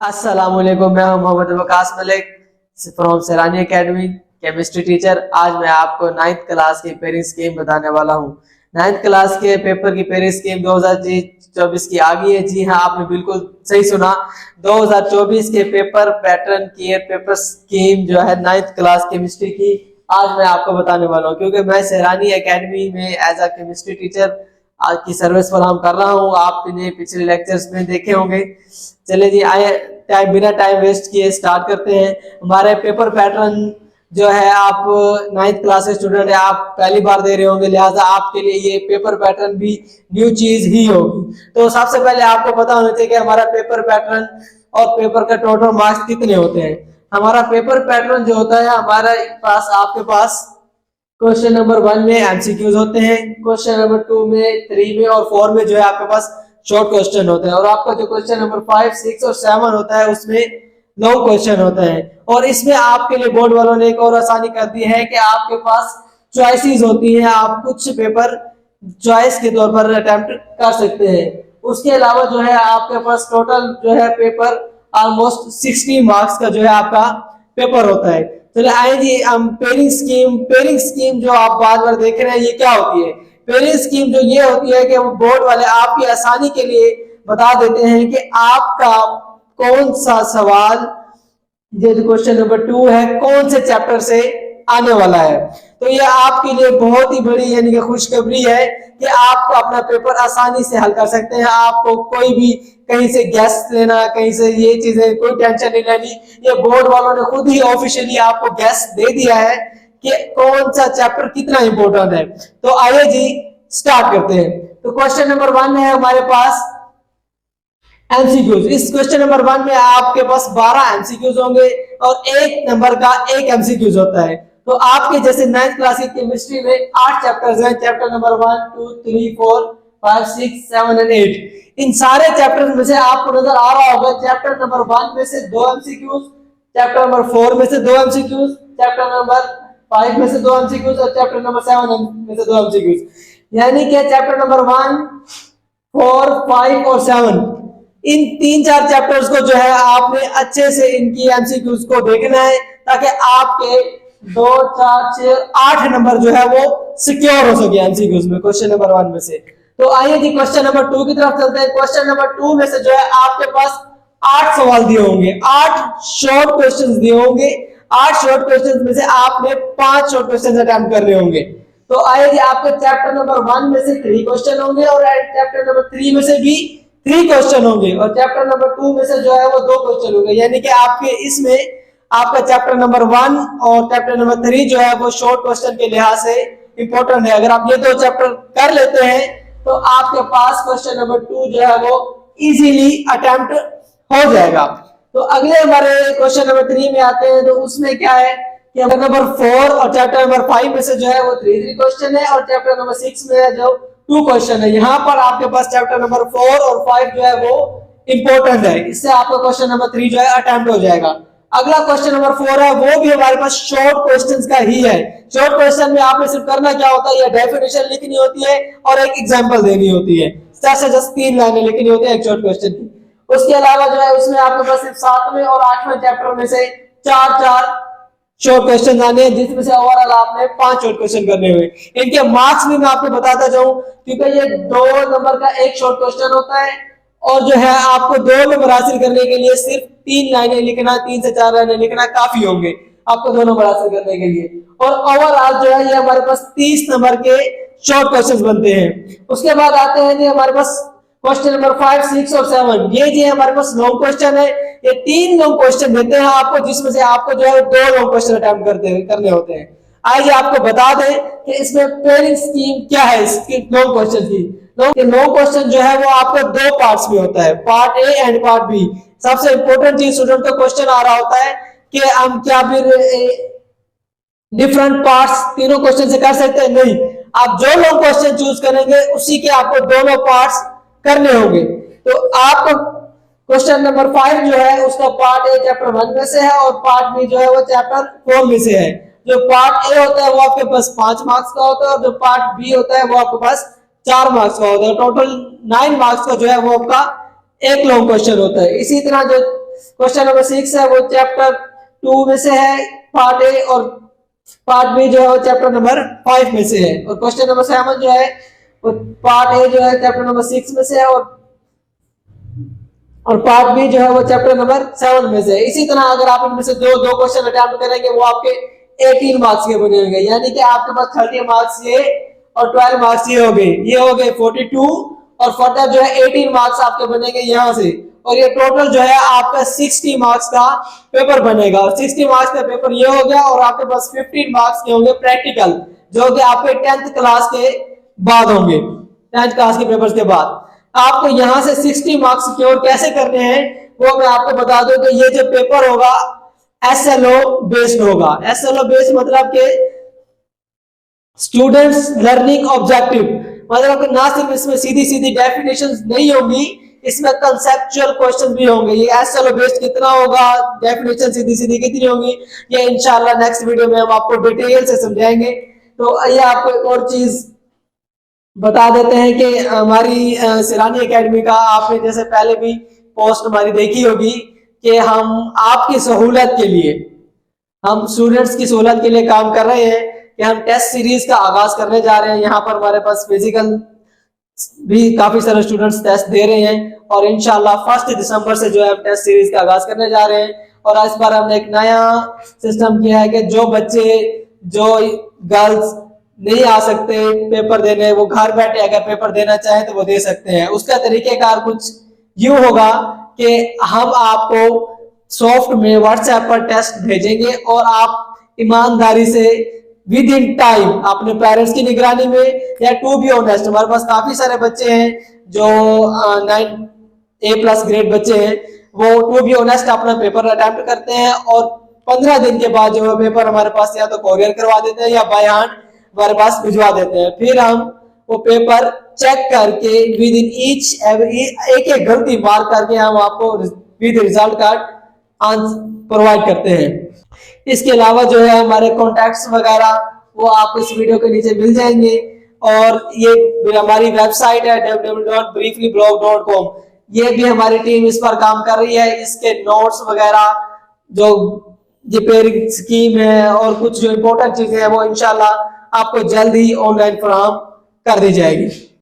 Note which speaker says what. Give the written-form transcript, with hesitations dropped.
Speaker 1: अस्सलामुअलैकुम। मैं हूं मोहम्मद वकास मलिक फ्रॉम सैलानी एकेडमी, केमिस्ट्री टीचर। आज मैं आपको 9th क्लास की पेयरिंग स्कीम बताने वाला हूं। 9th क्लास के पेपर की पेयरिंग स्कीम 2024 की आ गई है। जी हां, आपने बिल्कुल सही सुना। 2024 के पेपर पैटर्न की पेपर स्कीम जो है 9th क्लास केमिस्ट्री की आज मैं आपको बताने वाला हूं, क्योंकि मैं सैलानी एकेडमी में एज अ केमिस्ट्री टीचर आज की सर्विस फराहम कर रहा हूं। आपने पिछले लेक्चर्स में देखे होंगे। चले जी, आए बिना टाइम वेस्ट किए स्टार्ट करते हैं। हमारे पेपर पैटर्न जो है, आप 9th क्लास के स्टूडेंट है, आप पहली बार दे रहे होंगे, लिहाजा आपके लिए ये पेपर पैटर्न भी न्यू चीज ही होगी। तो सबसे पहले आपको पता होना चाहिए कि हमारा पेपर पैटर्न और पेपर का टोटल मार्क्स कितने होते हैं। हमारा पेपर पैटर्न जो होता है, हमारे पास आपके पास क्वेश्चन नंबर 1 में एमसीक्यूज होते हैं, क्वेश्चन नंबर 2 में, 3 में और 4 में जो है आपके पास शॉर्ट क्वेश्चन होते हैं, और आपका जो क्वेश्चन नंबर 5, 6 और 7 होता है उसमें लॉन्ग क्वेश्चन होते हैं। और इसमें आपके लिए बोर्ड वालों ने एक और आसानी कर दी है कि आपके पास चॉइसेस होती हैं, आप कुछ पेपर चॉइस के तौर पर अटेम्प्ट कर सकते हैं। उसके अलावा जो है आपके पास टोटल जो है पेपर ऑलमोस्ट 60 मार्क्स का जो है आपका पेपर होता है। चलिए आए जी, हम पेयरिंग स्कीम जो आप बार बार देख रहे हैं, ये क्या होती है। पेयरिंग स्कीम जो ये होती है कि वो बोर्ड वाले आपकी आसानी के लिए बता देते हैं कि आपका कौन सा सवाल, ये जो क्वेश्चन नंबर 2 है, कौन से चैप्टर से आने वाला है। तो ये आपके लिए बहुत ही बड़ी यानी कि खुशखबरी है कि आप अपना पेपर आसानी से हल कर सकते हैं। आपको कोई भी कहीं से गैस लेना, कहीं से ये चीजें कोई टेंशन नहीं लेनी। ये बोर्ड वालों ने खुद ही ऑफिशियली आपको गैस दे दिया है कि कौन सा चैप्टर कितना इंपॉर्टेंट है। तो आइए जी स्टार्ट करते हैं। तो क्वेश्चन नंबर 1 है हमारे पास एमसीक्यूज। इस क्वेश्चन नंबर 1 में आपके पास 12 एमसीक्यूज होंगे और एक नंबर का एक एमसीक्यूज होता है। तो आपके जैसे 9th क्लास की केमिस्ट्री में 8 चैप्टर्स हैं, चैप्टर नंबर 1, 2, 3, 4, 5, 6, 7 एंड 8। इन सारे चैप्टर्स में से आपको नजर आ रहा होगा चैप्टर नंबर 1 में से 2 एमसीक्यूज, चैप्टर नंबर 4 में से 2 एमसीक्यूज, चैप्टर नंबर 5 में से 2 एमसीक्यूज और चैप्टर नंबर 7 में से 2 एमसीक्यूज। यानी कि चैप्टर नंबर 1, 4, 5 और 7, इन 3-4 चैप्टर्स को जो है आपने अच्छे से इनकी एमसीक्यूज को देखना है, ताकि आपके 2, 4, 6, 8 नंबर जो है वो सिक्योर हो सके एमसीक्यूज में क्वेश्चन नंबर 1 में से। तो आइए जी क्वेश्चन नंबर 2 की तरफ चलते हैं। क्वेश्चन नंबर 2 में से जो है आपके पास 8 सवाल दिए होंगे, 8 शॉर्ट क्वेश्चंस दिए होंगे। 8 शॉर्ट क्वेश्चंस में से आपने 5 शॉर्ट क्वेश्चंस अटेम्प्ट करने होंगे। तो आइए जी, आपके चैप्टर नंबर 1 में से 3 क्वेश्चन होंगे और चैप्टर नंबर 3 में से भी 3 क्वेश्चन होंगे और चैप्टर नंबर 2 में से जो है वो 2 क्वेश्चन होंगे। यानी कि आपके इसमें आपका चैप्टर नंबर 1 और चैप्टर नंबर 3 जो है वो शॉर्ट क्वेश्चन के लिहाज से इंपॉर्टेंट है। अगर आप ये 2 चैप्टर कर लेते हैं तो आपके पास क्वेश्चन नंबर 2 जो है वो इजीली अटेम्प्ट हो जाएगा। तो अगले हमारे क्वेश्चन नंबर 3 में आते हैं। तो उसमें क्या है कि नंबर 4 और चैप्टर नंबर 5 में से जो है वो 3 क्वेश्चन है और चैप्टर नंबर 6 में जो 2 क्वेश्चन है। यहाँ पर आपके पास चैप्टर नंबर 4 और 5 जो है वो इंपॉर्टेंट है, इससे आपका क्वेश्चन नंबर 3 जो है अटेम्प्ट हो जाएगा। अगला क्वेश्चन नंबर 4 है, वो भी हमारे पास शॉर्ट क्वेश्चंस का ही है। शॉर्ट क्वेश्चन में आपने सिर्फ करना क्या होता है, या डेफिनेशन लिखनी होती है और एक एग्जांपल देनी होती है। जस्ट 3 लाइनें लिखनी होती है एक शॉर्ट क्वेश्चन की। उसके अलावा जो है उसमें आपके पास सिर्फ 7वें और 8वें चैप्टर में से 4 शॉर्ट क्वेश्चन आने हैं, जिसमें से ओवरऑल आपने 5 शॉर्ट क्वेश्चन करने हुए। इनके मार्क्स भी मैं आपको बताता जाऊं, क्योंकि ये 2 नंबर का एक शॉर्ट क्वेश्चन होता है और जो है आपको 2 नंबर हासिल करने के लिए सिर्फ 3 लाइनें लिखना, 3 से 4 लाइनें लिखना काफी होंगे आपको 2 नंबर हासिल करने के लिए। और ओवरऑल जो है ये हमारे पास 30 नंबर के शॉर्ट क्वेश्चन बनते हैं। उसके बाद आते हैं जी हमारे पास क्वेश्चन नंबर 5, 6 और 7। ये जी हमारे पास लॉन्ग क्वेश्चन है। ये 3 लॉन्ग क्वेश्चन देते हैं आपको, जिसमें से आपको जो है 2 लॉन्ग क्वेश्चन अटेम्प्ट करने होते हैं। आइए आपको बता दें कि इसमें पेयरिंग स्कीम क्या है इसकी लॉन्ग क्वेश्चन की। लॉन्ग क्वेश्चन जो है वो आपको 2 पार्ट्स में होता है, part A and part B. सबसे इंपॉर्टेंट चीज स्टूडेंट को क्वेश्चन आ रहा होता है कि हम क्या फिर डिफरेंट पार्ट्स तीनों क्वेश्चन से कर सकते हैं? नहीं, आप जो लॉन्ग क्वेश्चन चूज करेंगे उसी के आपको दोनों पार्ट्स करने होंगे। तो आपको क्वेश्चन नंबर 5 जो है उसका पार्ट ए चैप्टर 1 में से है और पार्ट बी जो है वो चैप्टर 4 में से है। जो पार्ट ए होता है वो आपके पास 5 मार्क्स का होता है और जो पार्ट बी होता है वो आपके पास 4 मार्क्स का होता है। टोटल 9 मार्क्स का जो है वो आपका एक लॉन्ग क्वेश्चन होता है। इसी तरह जो क्वेश्चन नंबर 6 है वो चैप्टर 2 में से है, पार्ट ए, और पार्ट बी जो है वो चैप्टर नंबर 5 में से है, और क्वेश्चन नंबर 7 जो है वो पार्ट ए जो है चैप्टर नंबर 6 में से है, और पार्ट बी जो है वो चैप्टर नंबर 7 में से है। इसी तरह अगर आप इनमें से दो क्वेश्चन अटेम्प्ट करेंगे वो आपके 18 मार्क्स के बनेंगे, यानी कि आपके पास 30 मार्क्स ये और 12 मार्क्स ये हो गए 42, और फर्दर जो है 18 मार्क्स आपके बनेंगे यहाँ से, और ये टोटल जो है आपका 60 मार्क्स का पेपर बनेगा, और 60 मार्क्स का पेपर ये हो गया, और आपके पास 15 मार्क्स के होंगे प्रैक्टिकल, जो कि आपके 10th क्लास के बाद होंगे, 10th क्लास के पेपर्स के बाद। आपको यहाँ से 60 मार्क्स सिक्योर कैसे करने हैं वो मैं आपको बता दूं कि ये जो पेपर होगा SLO बेस्ड होगा। SLO बेस्ड मतलब के स्टूडेंट्स लर्निंग ऑब्जेक्टिव, मतलब कि ना सिर्फ इसमें सीधी सीधी डेफिनेशंस नहीं होंगी, इसमें कंसेप्चुअल क्वेश्चन भी होंगे। ये SLO बेस्ड कितना होगा, डेफिनेशन सीधी सीधी कितनी होगी, ये इंशाल्लाह नेक्स्ट वीडियो में हम आपको डिटेल से समझाएंगे। तो ये आपको एक और चीज बता देते हैं कि हमारी सैलानी एकेडमी का आपने जैसे पहले भी पोस्ट हमारी देखी होगी कि हम आपकी सहूलत के लिए, हम स्टूडेंट्स की सहूलत के लिए काम कर रहे हैं कि हम टेस्ट सीरीज का आगाज करने जा रहे हैं। यहाँ पर हमारे पास फिजिकल भी काफी सारे स्टूडेंट्स टेस्ट दे रहे हैं, और इंशाल्लाह 1 दिसंबर से जो है हम टेस्ट सीरीज का आगाज करने जा रहे हैं। और इस बार हमने एक नया सिस्टम किया है कि जो बच्चे, जो गर्ल्स नहीं आ सकते पेपर देने, वो घर बैठे अगर पेपर देना चाहे तो वो दे सकते हैं। उसका तरीकेकार कुछ यूं होगा कि हम आपको सॉफ्ट में व्हाट्सएप पर टेस्ट भेजेंगे, और आप ईमानदारी से विद इन टाइम अपने पेरेंट्स की निगरानी में, या टू बी ऑनेस्ट हमारे पास काफी सारे बच्चे हैं जो 9A+ ग्रेड बच्चे हैं, वो टू बी ऑनेस्ट अपना पेपर अटेम्प्ट करते हैं, और 15 दिन के बाद जो पेपर हमारे पास या तो कोरियर करवा देते हैं या बाय हैंड हमारे पास भिजवा देते हैं। फिर हम वो पेपर चेक करके विद इन ईच एक गलती मार करके हम आपको विद रिजल्ट कार्ड प्रोवाइड करते हैं। इसके अलावा जो है हमारे कॉन्टैक्ट्स वगैरह वो आपको इस वीडियो के नीचे मिल जाएंगे, और ये हमारी वेबसाइट है www.brieflyblog.com, ये भी हमारी टीम इस पर काम कर रही है। इसके नोट्स वगैरह, जो ये पेयरिंग स्कीम है और कुछ जो इंपॉर्टेंट चीजें हैं वो इंशाल्लाह आपको जल्द ही ऑनलाइन फराहम कर दी जाएगी।